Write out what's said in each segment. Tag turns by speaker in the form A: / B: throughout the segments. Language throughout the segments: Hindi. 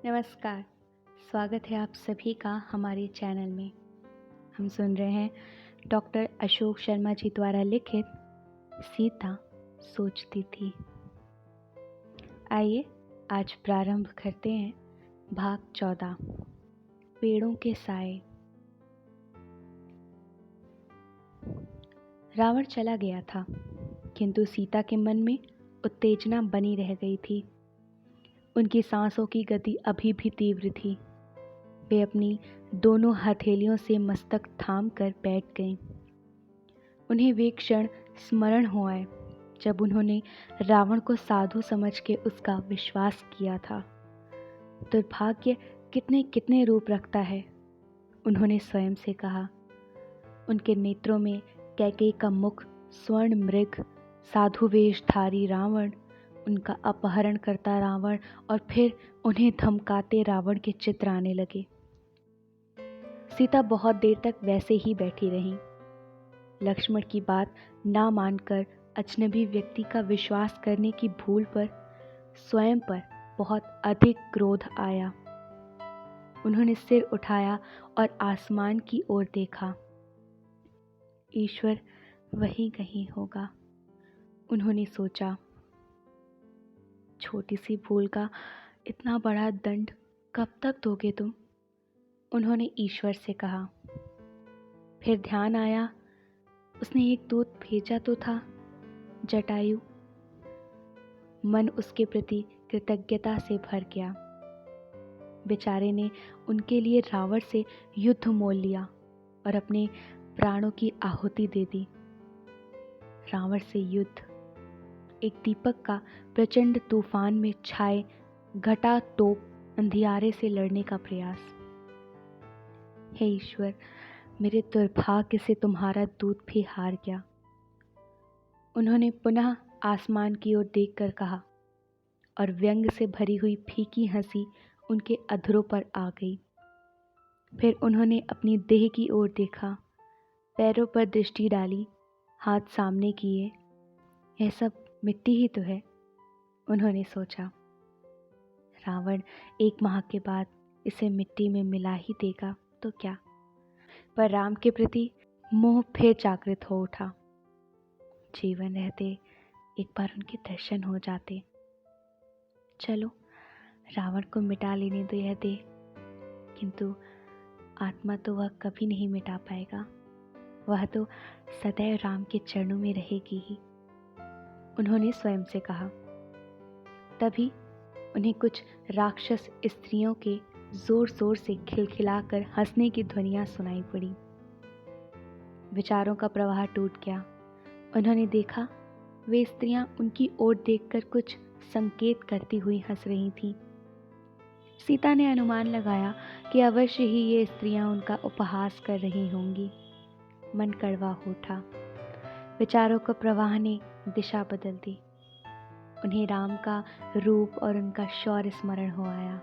A: नमस्कार। स्वागत है आप सभी का हमारे चैनल में। हम सुन रहे हैं डॉक्टर अशोक शर्मा जी द्वारा लिखित सीता सोचती थी। आइए आज प्रारंभ करते हैं भाग 14 पेड़ों के साए। रावण चला गया था, किंतु सीता के मन में उत्तेजना बनी रह गई थी। उनकी सांसों की गति अभी भी तीव्र थी। वे अपनी दोनों हथेलियों से मस्तक थाम कर बैठ गईं। उन्हें वे क्षण स्मरण हो आए जब उन्होंने रावण को साधु समझ के उसका विश्वास किया था। दुर्भाग्य कितने कितने रूप रखता है, उन्होंने स्वयं से कहा। उनके नेत्रों में कैकेयी का मुख, स्वर्ण मृग, साधु वेशधारी रावण, उनका अपहरण करता रावण और फिर उन्हें धमकाते रावण के चित्र आने लगे। सीता बहुत देर तक वैसे ही बैठी रहीं। लक्ष्मण की बात ना मानकर अजनबी व्यक्ति का विश्वास करने की भूल पर स्वयं पर बहुत अधिक क्रोध आया। उन्होंने सिर उठाया और आसमान की ओर देखा। ईश्वर वहीं कहीं होगा, उन्होंने सोचा। छोटी सी भूल का इतना बड़ा दंड कब तक दोगे तुम? उन्होंने ईश्वर से कहा। फिर ध्यान आया, उसने एक दूत भेजा तो था, जटायु। मन उसके प्रति कृतज्ञता से भर गया। बेचारे ने उनके लिए रावण से युद्ध मोल लिया और अपने प्राणों की आहुति दे दी। रावण से युद्ध, एक दीपक का प्रचंड तूफान में छाए घटा टोप अंधियारे से लड़ने का प्रयास। हे ईश्वर, मेरे दुर्भाग्य से तुम्हारा दूत भी हार गया, उन्होंने पुनः आसमान की ओर देखकर कहा, और व्यंग से भरी हुई फीकी हंसी उनके अधरों पर आ गई। फिर उन्होंने अपनी देह की ओर देखा, पैरों पर दृष्टि डाली, हाथ सामने किए। यह सब मिट्टी ही तो है, उन्होंने सोचा। रावण 1 माह के बाद इसे मिट्टी में मिला ही देगा तो क्या। पर राम के प्रति मोह फिर जागृत हो उठा। जीवन रहते एक बार उनके दर्शन हो जाते। चलो, रावण को मिटा लेने दो यह देह, किंतु आत्मा तो वह कभी नहीं मिटा पाएगा। वह तो सदैव राम के चरणों में रहेगी ही, उन्होंने स्वयं से कहा। तभी उन्हें कुछ राक्षस स्त्रियों के जोर जोर से खिलखिलाकर हंसने की ध्वनियां सुनाई पड़ी। विचारों का प्रवाह टूट गया। उन्होंने देखा, वे स्त्रियां उनकी ओर देखकर कुछ संकेत करती हुई हंस रही थीं। सीता ने अनुमान लगाया कि अवश्य ही ये स्त्रियां उनका उपहास कर रही होंगी। मन कड़वा हो उठा। विचारों का प्रवाह ने दिशा बदल दी। उन्हें राम का रूप और उनका शौर्य स्मरण हो आया।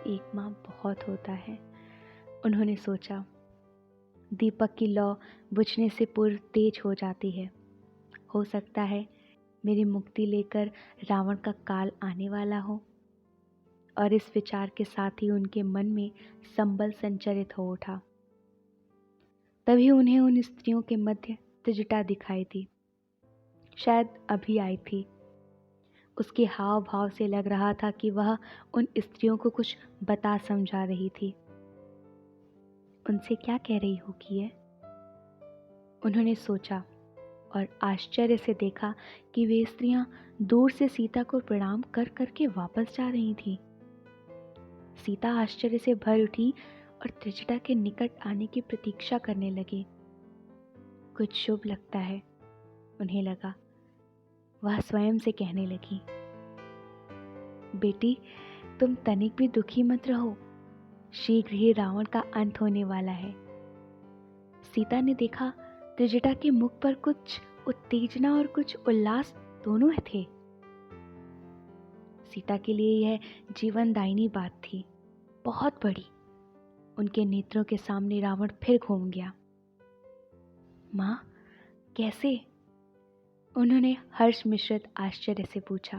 A: 1 माह बहुत होता है, उन्होंने सोचा। दीपक की लौ बुझने से पूर्व तेज हो जाती है। हो सकता है मेरी मुक्ति लेकर रावण का काल आने वाला हो। और इस विचार के साथ ही उनके मन में संबल संचरित हो उठा। तभी उन्हें उन स्त्रियों के मध्य त्रिजटा दिखाई दी। शायद अभी आई थी। उसके हाव भाव से लग रहा था कि वह उन स्त्रियों को कुछ बता समझा रही थी। उनसे क्या कह रही होगी ये, उन्होंने सोचा, और आश्चर्य से देखा कि वे स्त्रियां दूर से सीता को प्रणाम कर करके वापस जा रही थीं। सीता आश्चर्य से भर उठी और त्रिजटा के निकट आने की प्रतीक्षा करने लगी। कुछ शुभ लगता है, उन्हें लगा। वह स्वयं से कहने लगी, बेटी, तुम तनिक भी दुखी मत रहो, शीघ्र ही रावण का अंत होने वाला है। सीता ने देखा, त्रिजटा के मुख पर कुछ उत्तेजना और कुछ उल्लास दोनों थे। सीता के लिए यह जीवनदायिनी बात थी, बहुत बड़ी। उनके नेत्रों के सामने रावण फिर घूम गया। माँ, कैसे? उन्होंने हर्ष मिश्रित आश्चर्य से पूछा।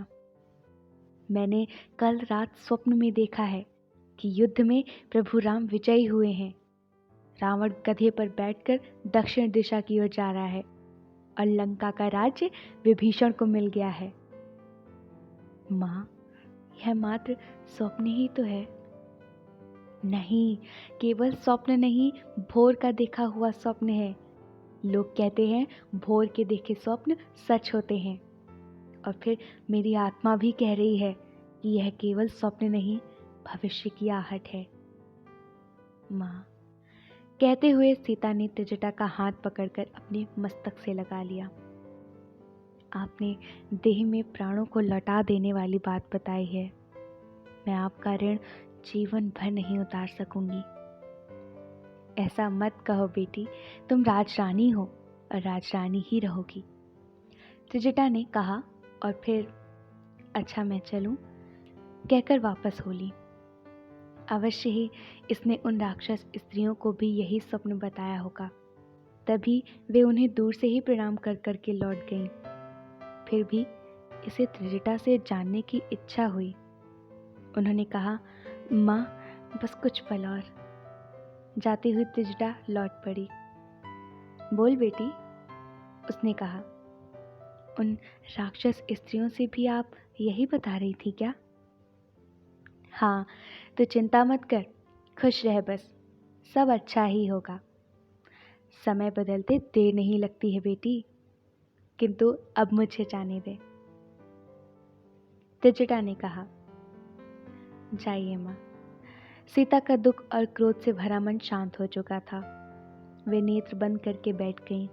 A: मैंने कल रात स्वप्न में देखा है कि युद्ध में प्रभु राम विजयी हुए हैं। रावण गधे पर बैठकर दक्षिण दिशा की ओर जा रहा है और लंका का राज्य विभीषण को मिल गया है। माँ, यह मात्र स्वप्न ही तो है। नहीं, केवल स्वप्न नहीं, भोर का देखा हुआ स्वप्न है। लोग कहते हैं भोर के देखे स्वप्न सच होते हैं, और फिर मेरी आत्मा भी कह रही है कि यह केवल स्वप्न नहीं, भविष्य की आहट है। माँ, कहते हुए सीता ने त्रिजटा का हाथ पकड़कर अपने मस्तक से लगा लिया। आपने देह में प्राणों को लौटा देने वाली बात बताई है। मैं आपका ऋण जीवन भर नहीं उतार सकूंगी। ऐसा मत कहो बेटी, तुम राजरानी हो और राजरानी ही रहोगी, त्रिजटा ने कहा, और फिर अच्छा मैं चलूं कहकर वापस हो ली। अवश्य ही इसने उन राक्षस स्त्रियों को भी यही स्वप्न बताया होगा, तभी वे उन्हें दूर से ही प्रणाम कर करके लौट गईं। फिर भी इसे त्रिजटा से जानने की इच्छा हुई। उन्होंने कहा, माँ, बस कुछ पल और। जाती हुई त्रिजटा लौट पड़ी। बोल बेटी, उसने कहा। उन राक्षस स्त्रियों से भी आप यही बता रही थी क्या? हाँ, तो चिंता मत कर, खुश रह, बस सब अच्छा ही होगा। समय बदलते देर नहीं लगती है बेटी, किंतु अब मुझे जाने दे, त्रिजटा ने कहा। जाइए माँ। सीता का दुख और क्रोध से भरा मन शांत हो चुका था। वे नेत्र बंद करके बैठ गईं।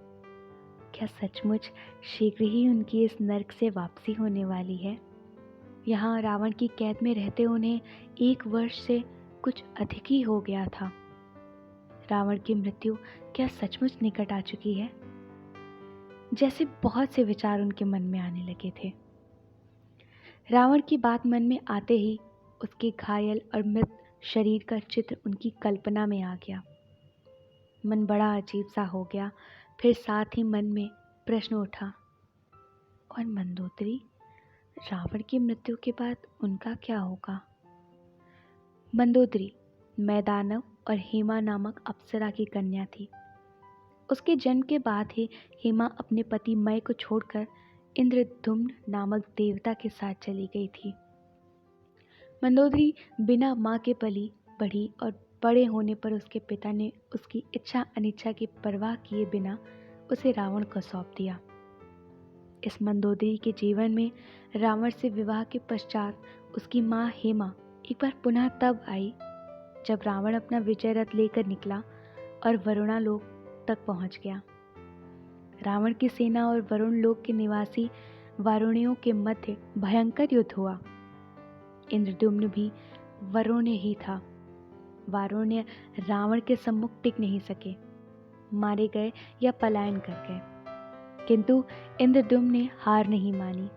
A: क्या सचमुच शीघ्र ही उनकी इस नर्क से वापसी होने वाली है? यहाँ रावण की कैद में रहते उन्हें 1 वर्ष से कुछ अधिक ही हो गया था। रावण की मृत्यु क्या सचमुच निकट आ चुकी है? जैसे बहुत से विचार उनके मन में आने लगे थे। रावण की बात मन में आते ही उसके घायल और मृत शरीर का चित्र उनकी कल्पना में आ गया। मन बड़ा अजीब सा हो गया। फिर साथ ही मन में प्रश्न उठा, और मंदोदरी, रावण की मृत्यु के बाद उनका क्या होगा? मंदोदरी मैदानव और हेमा नामक अप्सरा की कन्या थी। उसके जन्म के बाद ही हेमा अपने पति मय को छोड़कर इंद्रद्युम्न नामक देवता के साथ चली गई थी। मंदोदरी बिना माँ के पली बढ़ी और बड़े होने पर उसके पिता ने उसकी इच्छा अनिच्छा की परवाह किए बिना उसे रावण को सौंप दिया। इस मंदोदरी के जीवन में रावण से विवाह के पश्चात उसकी माँ हेमा एक बार पुनः तब आई जब रावण अपना विजय रथ लेकर निकला और वरुणा लोक तक पहुंच गया। रावण की सेना और वरुण लोक के निवासी वारुणियों के मध्य भयंकर युद्ध हुआ। इंद्रद्युम्न भी वरुण्य ही था। वारुण्य रावण के सम्मुख टिक नहीं सके, मारे गए या पलायन कर गए, किंतु इंद्रद्युम्न ने हार नहीं मानी।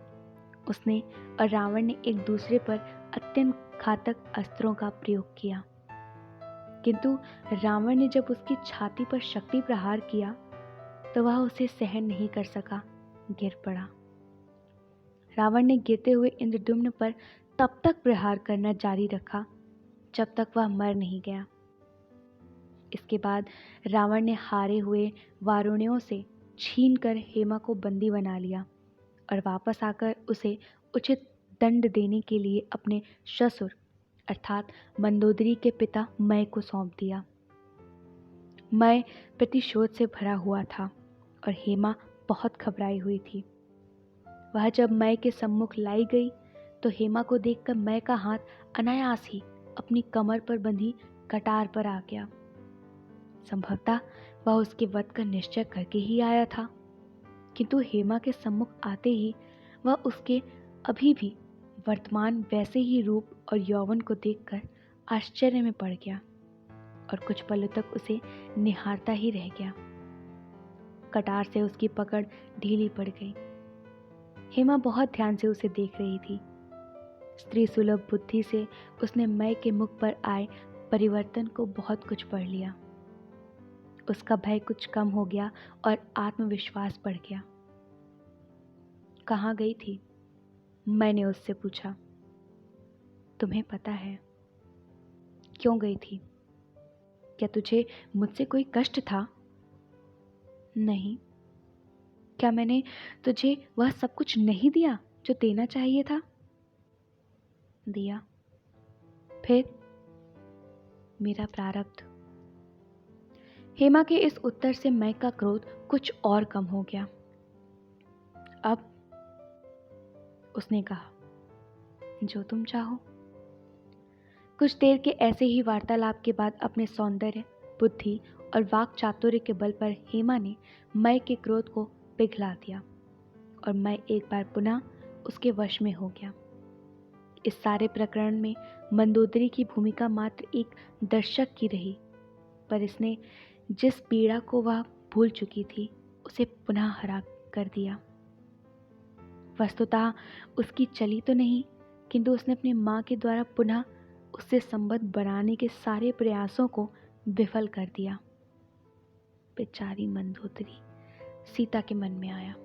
A: उसने और रावण ने एक दूसरे पर अत्यंत घातक अस्त्रों का प्रयोग किया, किंतु रावण ने जब उसकी छाती पर शक्ति प्रहार किया तो वह उसे सहन नहीं कर सका, गिर पड़ा। रावण ने गिरते हुए इंद्रद्युम्न पर तब तक प्रहार करना जारी रखा जब तक वह मर नहीं गया। इसके बाद रावण ने हारे हुए वारुणियों से छीनकर हेमा को बंदी बना लिया और वापस आकर उसे उचित दंड देने के लिए अपने ससुर अर्थात मंदोदरी के पिता मय को सौंप दिया। मय प्रतिशोध से भरा हुआ था और हेमा बहुत घबराई हुई थी। वह जब मय के सम्मुख लाई गई तो हेमा को देखकर मय का हाथ अनायास ही अपनी कमर पर बंधी कटार पर आ गया। संभवतः वह उसके वध का निश्चय करके ही आया था, किंतु हेमा के सम्मुख आते ही वह उसके अभी भी वर्तमान वैसे ही रूप और यौवन को देखकर आश्चर्य में पड़ गया और कुछ पलों तक उसे निहारता ही रह गया। कटार से उसकी पकड़ ढीली पड़ गई। हेमा बहुत ध्यान से उसे देख रही थी। स्त्री सुलभ बुद्धि से उसने मय के मुख पर आए परिवर्तन को बहुत कुछ पढ़ लिया। उसका भय कुछ कम हो गया और आत्मविश्वास बढ़ गया। कहाँ गई थी? मैंने उससे पूछा। तुम्हें पता है क्यों गई थी? क्या तुझे मुझसे कोई कष्ट था? नहीं। क्या मैंने तुझे वह सब कुछ नहीं दिया जो देना चाहिए था? दिया। फिर? मेरा प्रारब्ध। हेमा के इस उत्तर से मैं का क्रोध कुछ और कम हो गया। अब? उसने कहा, जो तुम चाहो। कुछ देर के ऐसे ही वार्तालाप के बाद अपने सौंदर्य, बुद्धि और वाक चातुर्य के बल पर हेमा ने मैं के क्रोध को पिघला दिया और मैं एक बार पुनः उसके वश में हो गया। इस सारे प्रकरण में मंदोदरी की भूमिका मात्र एक दर्शक की रही, पर इसने जिस पीड़ा को वह भूल चुकी थी उसे पुनः हरा कर दिया। वस्तुतः उसकी चली तो नहीं, किंतु उसने अपनी माँ के द्वारा पुनः उससे संबंध बनाने के सारे प्रयासों को विफल कर दिया। बेचारी मंदोदरी, सीता के मन में आया।